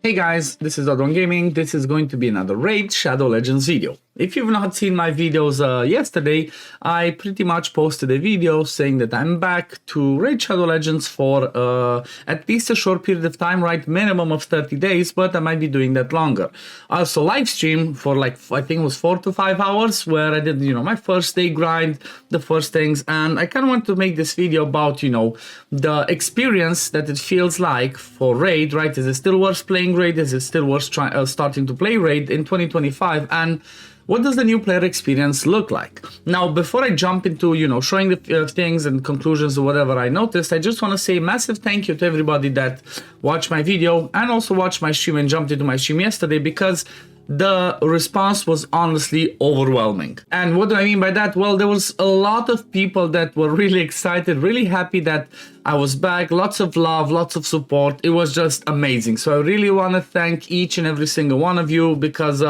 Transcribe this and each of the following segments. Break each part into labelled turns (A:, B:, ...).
A: Hey guys, this is OddOneGaming. This is going to be another Raid Shadow Legends video. If you've not seen my videos yesterday, I pretty much posted a video saying that I'm back to Raid Shadow Legends for at least a short period of time, right? Minimum of 30 days, but I might be doing that longer. Also live stream for like, I think it was 4 to 5 hours where I did, my first day grind, the first things. And I kind of want to make this video about, the experience that it feels like for Raid, right? Is it still worth playing Raid? Is it still worth starting to play Raid in 2025? And what does the new player experience look like? Now, before I jump into, showing the things and conclusions or whatever I noticed, I just want to say a massive thank you to everybody that watched my video and also watched my stream and jumped into my stream yesterday, because the response was honestly overwhelming. And what do I mean by that? Well, there was a lot of people that were really excited, really happy that I was back, lots of love, lots of support. It was just amazing. So I really want to thank each and every single one of you, because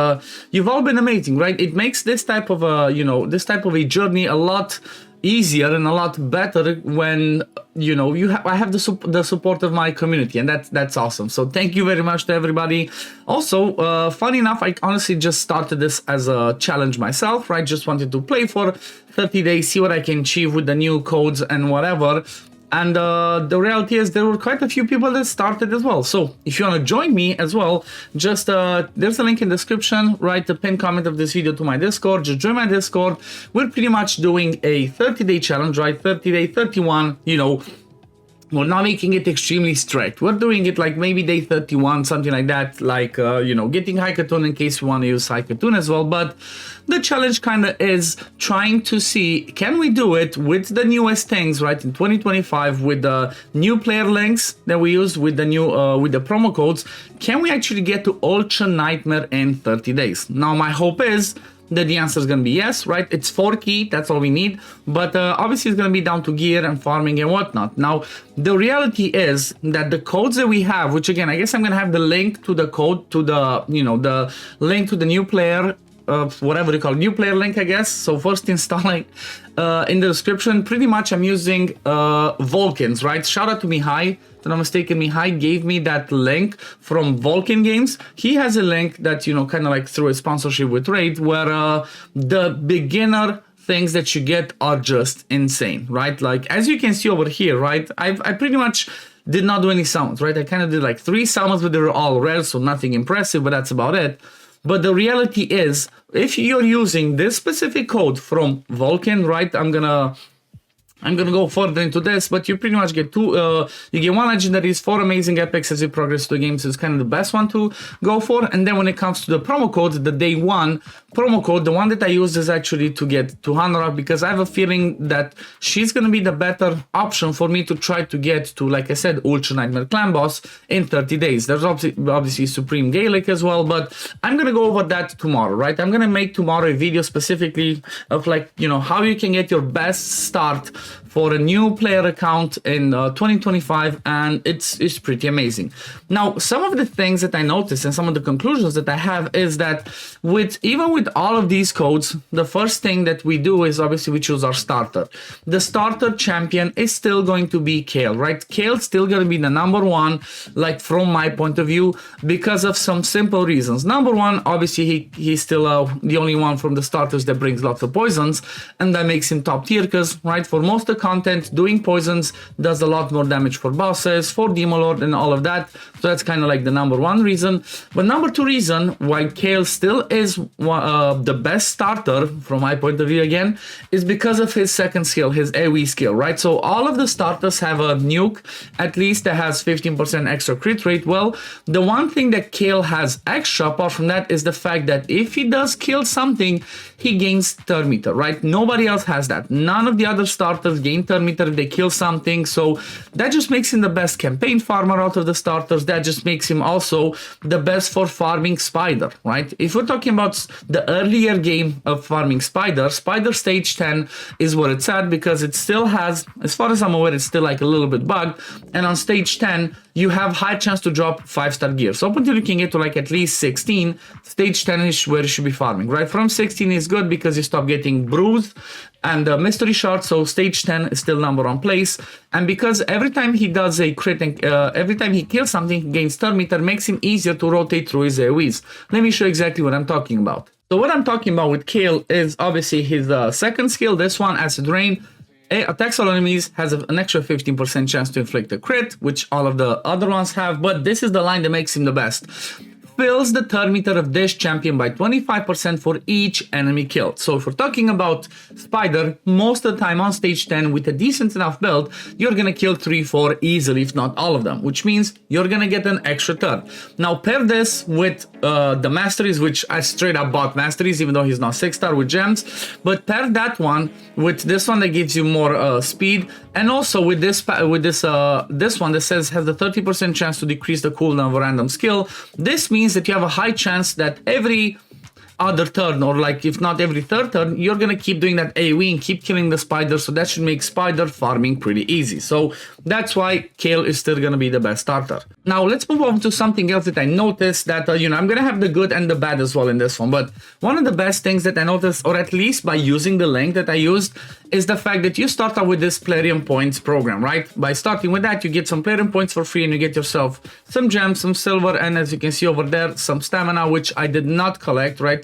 A: you've all been amazing, right? It makes this type of a, a journey a lot easier and a lot better when I have the support of my community, and that's awesome. So thank you very much to everybody. Also, funny enough, I honestly just started this as a challenge myself, right? Just wanted to play for 30 days, see what I can achieve with the new codes and whatever. And the reality is there were quite a few people that started as well. So if you want to join me as well, just there's a link in the description, right? The pinned comment of this video to my Discord. Just join my Discord. We're pretty much doing a 30-day challenge, right? 30-day, 31, we're not making it extremely strict. We're doing it like maybe day 31, something like that, like, getting high cartoon in case you want to use high cartoon as well. But the challenge kind of is trying to see, can we do it with the newest things, right, in 2025, with the new player links that we use, with the new, with the promo codes, can we actually get to Ultra Nightmare in 30 days? Now, my hope is that the answer is going to be yes, right? It's 4 key, that's all we need. But obviously it's going to be down to gear and farming and whatnot. Now, the reality is that the codes that we have, which again, I guess I'm going to have the link to the code, to the, the link to the new player, whatever you call it, new player link, I guess. So first installing in the description, pretty much I'm using Vulcans, right? Shout out to Mihai. If I'm not mistaken, Mihai gave me that link from Vulcan Games. He has a link that, kind of like through a sponsorship with Raid, where the beginner things that you get are just insane, right? Like, as you can see over here, right? I pretty much did not do any summons, right? I kind of did like 3 summons, but they were all rare, so nothing impressive, but that's about it. But the reality is, if you're using this specific code from Vulcan, right? I'm gonna go further into this, but you pretty much get you get 1 legendaries, 4 amazing epics as you progress through the game, so it's kind of the best one to go for. And then when it comes to the promo code, the day 1 promo code, the one that I used is actually to get to Hanra, because I have a feeling that she's going to be the better option for me to try to get to, like I said, Ultra Nightmare Clan Boss in 30 days. There's obviously Supreme Gaelic as well, but I'm going to go over that tomorrow, right? I'm going to make tomorrow a video specifically of like, how you can get your best start for a new player account in 2025, and it's pretty amazing. Now, some of the things that I noticed and some of the conclusions that I have is that even with all of these codes, the first thing that we do is obviously we choose our starter. The starter champion is still going to be Kale, right? Kale's still going to be the number 1, like from my point of view, because of some simple reasons. Number 1, obviously he's still the only one from the starters that brings lots of poisons, and that makes him top tier, because, right, for most of the content, doing poisons does a lot more damage for bosses, for Demon Lord, and all of that. So that's kind of like the number 1 reason. But number 2 reason why Kale still is the best starter from my point of view again is because of his second skill, his AoE skill, right? So all of the starters have a nuke, at least that has 15% extra crit rate. Well, the one thing that Kale has extra apart from that is the fact that if he does kill something, he gains turn meter, right? Nobody else has that. None of the other starters gain turn meter if they kill something. So that just makes him the best campaign farmer out of the starters. That just makes him also the best for farming Spider, right? If we're talking about the earlier game of farming Spider stage 10 is where it's at, because it still has, as far as I'm aware, it's still like a little bit bugged. And on stage 10, you have high chance to drop 5-star gear. So up until you can get to like at least 16, stage 10 is where you should be farming, right? From 16 is good because you stop getting bruised and the mystery shard, so stage 10 is still #1 place. And because every time he does a crit and every time he kills something, he gains turn meter, makes him easier to rotate through his AoEs. Let me show you exactly what I'm talking about. So what I'm talking about with Kayle is obviously his second skill, this one, Acid Rain. Attacks all enemies, has an extra 15% chance to inflict a crit, which all of the other ones have, but this is the line that makes him the best. Fills the turn meter of this champion by 25% for each enemy killed. So if we're talking about Spider, most of the time on stage 10 with a decent enough build, you're gonna kill 3-4 easily, if not all of them, which means you're gonna get an extra turn. Now pair this with the Masteries, which I straight up bought Masteries, even though he's not 6-star with gems, but pair that one with this one that gives you more speed, and also with this one that says has the 30% chance to decrease the cooldown of a random skill. This means that you have a high chance that every other turn, or like if not every third turn, you're gonna keep doing that AoE and keep killing the spider, so that should make spider farming pretty easy. So that's why Kayle is still gonna be the best starter. Now let's move on to something else that I noticed that, I'm gonna have the good and the bad as well in this one, but one of the best things that I noticed, or at least by using the link that I used, is the fact that you start out with this Pllearium points program, right? By starting with that, you get some Pllearium points for free and you get yourself some gems, some silver, and as you can see over there, some stamina, which I did not collect, right?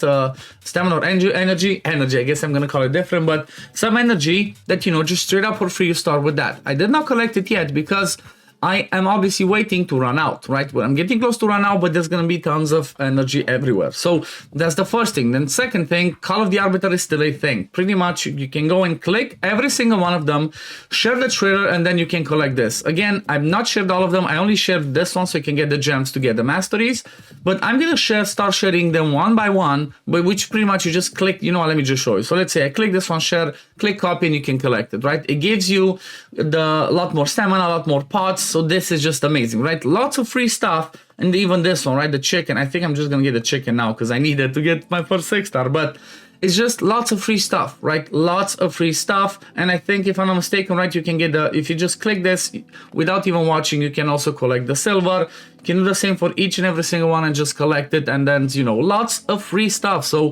A: Stamina or energy, I guess I'm gonna call it different, but some energy that, just straight up for free, you start with that. I did not collect it yet because I am obviously waiting to run out, right? Well, I'm getting close to run out, but there's going to be tons of energy everywhere. So that's the first thing. Then second thing, Call of the Arbiter is still a thing. Pretty much you can go and click every single one of them, share the trailer, and then you can collect this. Again, I've not shared all of them. I only shared this one so you can get the gems to get the Masteries. But I'm going to start sharing them one by one, but which pretty much you just click, let me just show you. So let's say I click this one, share, click copy, and you can collect it, right? It gives you a lot more stamina, a lot more pots. So this is just amazing, right? Lots of free stuff. And even this one, right? The chicken. I think I'm just going to get the chicken now because I needed to get my first 6-star. But it's just lots of free stuff, right? Lots of free stuff. And I think if I'm not mistaken, right, you can get if you just click this without even watching, you can also collect the silver. You can do the same for each and every single one and just collect it. And then, lots of free stuff. So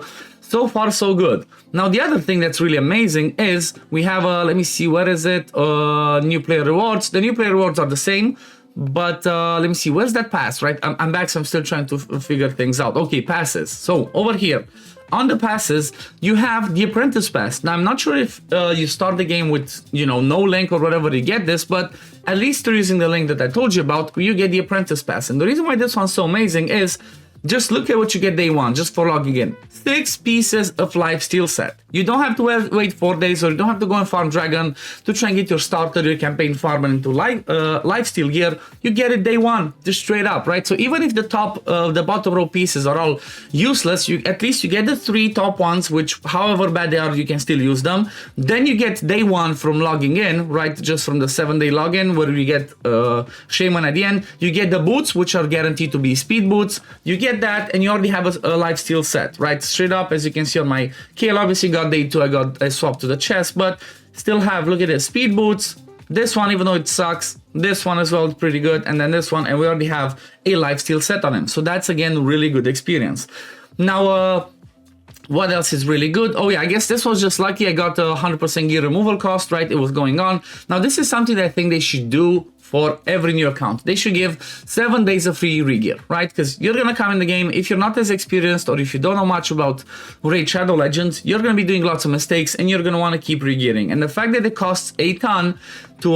A: far, so good. Now, the other thing that's really amazing is we have let me see, where is it? New player rewards. The new player rewards are the same, but let me see, where's that pass, right? I'm back, so I'm still trying to figure things out. Okay, passes. So over here, on the passes, you have the Apprentice Pass. Now, I'm not sure if you start the game with, no link or whatever you get this, but at least through using the link that I told you about, you get the Apprentice Pass. And the reason why this one's so amazing is just look at what you get day one, just for logging in. 6 pieces of lifesteal set. You don't have to wait 4 days, or you don't have to go and farm dragon to try and get your starter, your campaign farm into lifesteal gear. You get it day one, just straight up, right? So even if the bottom row pieces are all useless, at least you get the 3 top ones, which however bad they are, you can still use them. Then you get day one from logging in, right? Just from the 7-day login, where you get Shaman at the end. You get the boots, which are guaranteed to be speed boots. You get that, and you already have a lifesteal set, right? Straight up, as you can see on my Kayle, obviously got day 2, I swapped to the chest, but still have, look at this, speed boots, this one, even though it sucks, this one as well, pretty good, and then this one, and we already have a lifesteal set on him. So that's, again, really good experience. Now, what else is really good? Oh yeah, I guess this was just lucky. I got a 100% gear removal cost, right? It was going on. Now, this is something that I think they should do for every new account. They should give 7 days of free regear, right? Because you're gonna come in the game, if you're not as experienced or if you don't know much about Raid Shadow Legends, you're gonna be doing lots of mistakes and you're gonna want to keep regearing. And the fact that it costs a ton to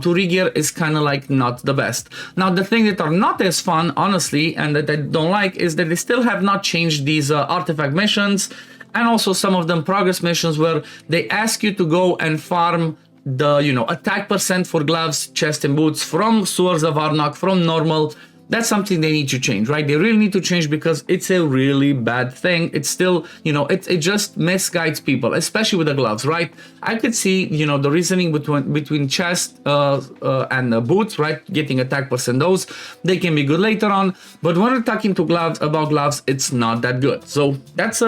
A: to regear is kind of like not the best. Now, the thing that are not as fun, honestly, and that I don't like, is that they still have not changed these artifact missions, and also some of them progress missions where they ask you to go and farm the attack percent for gloves, chest, and boots from Sewers of Arnok, from normal. That's something they need to change, right? They really need to change because it's a really bad thing. It's still, it just misguides people, especially with the gloves, right? I could see, the reasoning between chest and boots, right? Getting attack percent, those, they can be good later on. But when we're talking about gloves, it's not that good. So that's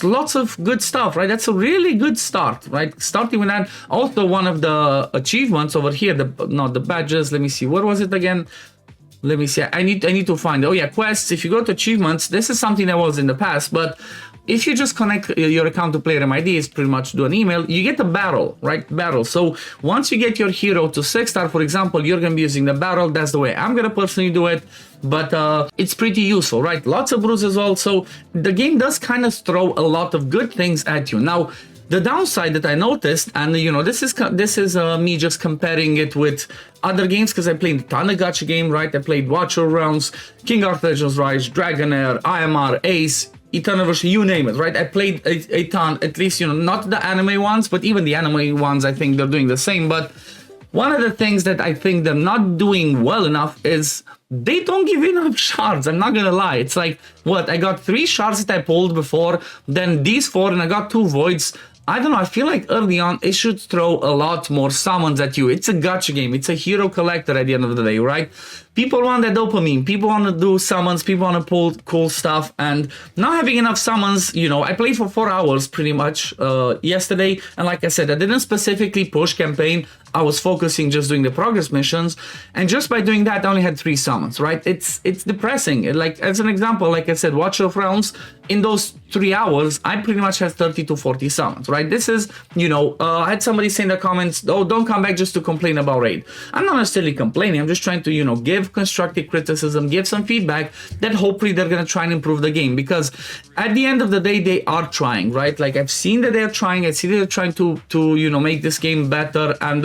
A: lots of good stuff, right? That's a really good start, right? Starting with that. Also, one of the achievements over here, the badges, let me see, what was it again? Let me see. I need to find. Oh yeah, quests. If you go to achievements, this is something that was in the past, but if you just connect your account to Pllearium ID, it's pretty much do an email, you get a barrel, right? Barrel. So once you get your hero to 6-star, for example, you're gonna be using the barrel. That's the way I'm gonna personally do it. But it's pretty useful, right? Lots of brews as well. So the game does kind of throw a lot of good things at you. Now, the downside that I noticed, and you know, this is me just comparing it with other games, because I played a ton of gacha game, right? I played Watcher Realms, King Arthur Legends Rise, Dragonair, IMR, Ace, Eternal Version, you name it, right? I played a ton, at least, you know, not the anime ones, but even the anime ones, I think they're doing the same. But one of the things that I think they're not doing well enough is they don't give enough shards. I'm not gonna lie. It's like, what? I got 3 shards that I pulled before, then these 4, and I got 2 voids. I don't know, I feel like early on it should throw a lot more summons at you. It's a gacha game, it's a hero collector at the end of the day, right? People want that dopamine, people want to do summons, people want to pull cool stuff, and not having enough summons, you know, I played for 4 hours pretty much yesterday, and like I said, I didn't specifically push campaign, I was focusing just doing the progress missions, and just by doing that I only had 3 summons, right? It's depressing. Like, as an example, like I said, Watcher of Realms, in those 3 hours, I pretty much had 30 to 40 summons, right? This is, you know, I had somebody say in the comments, oh, don't come back just to complain about raid. I'm not necessarily complaining, I'm just trying to, you know, give constructive criticism, give some feedback that hopefully they're gonna try and improve the game, because at the end of the day, they are trying, right? Like, I've seen that they're trying, I see that they're trying to you know, make this game better, and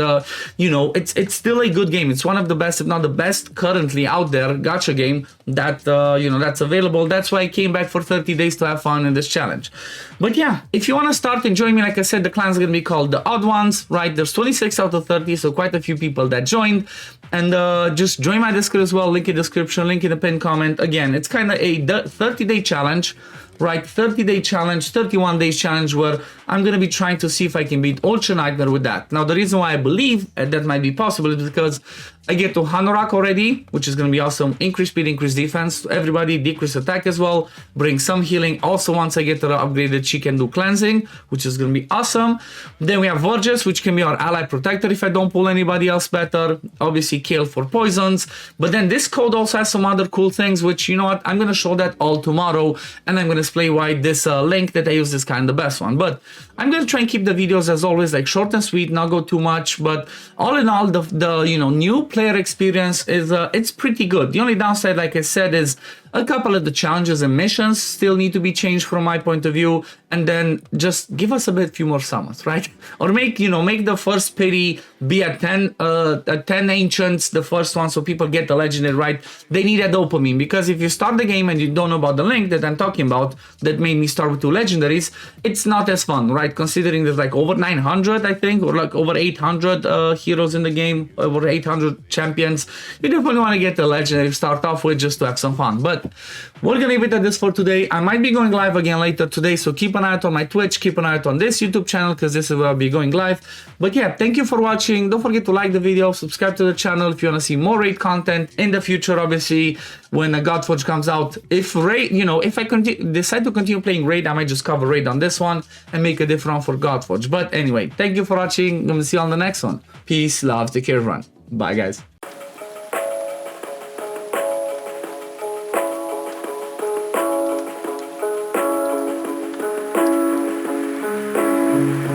A: you know, it's still a good game. It's one of the best, if not the best currently out there gacha game that you know, that's available. That's why I came back for 30 days to have fun in this challenge. But yeah, if you want to start and join me, like I said, the clan's gonna be called the Odd Ones, right? There's 26 out of 30, so quite a few people that joined. And just join my Discord as well, link in the description, link in the pinned comment. Again, it's kind of a 30-day challenge, right? 30-day challenge, 31 days challenge, where I'm going to be trying to see if I can beat Ultra Nightmare with that. Now, the reason why I believe that might be possible is because I get to Hanorak already, which is going to be awesome. Increase speed, increase defense to everybody, decrease attack as well, bring some healing. Also, once I get to the upgraded, she can do cleansing, which is going to be awesome. Then we have Vorges, which can be our ally protector if I don't pull anybody else better. Obviously, Kale for poisons. But then this code also has some other cool things, which, you know what, I'm going to show that all tomorrow, and I'm going to explain why this link that I use is kind of the best one. But I'm going to try and keep the videos, as always, like short and sweet, not go too much. But all in all, the you know, new player experience is it's pretty good. The only downside, like I said, is a couple of the challenges and missions still need to be changed from my point of view, and then just give us a few more summons, right? Or make the first pity be at 10 ancients, the first one, so people get the legendary, right? They need a dopamine, because if you start the game and you don't know about the link that I'm talking about, that made me start with 2 legendaries, it's not as fun, right? Considering there's like over 900, I think, or like over 800 heroes in the game, over 800 champions. You definitely want to get the legendary to start off with, just to have some fun. But we're gonna leave it at this for today. I might be going live again later today, so keep an eye out on my Twitch, keep an eye out on this YouTube channel, because this is where I'll be going live. But yeah, thank you for watching. Don't forget to like the video, subscribe to the channel if you want to see more raid content in the future. Obviously, when the Godforge comes out, if raid, you know, if I decide to continue playing raid, I might just cover raid on this one and make a different one for Godforge. But anyway, thank you for watching. I'm gonna see you on the next one. Peace, love, take care, everyone. Bye, guys.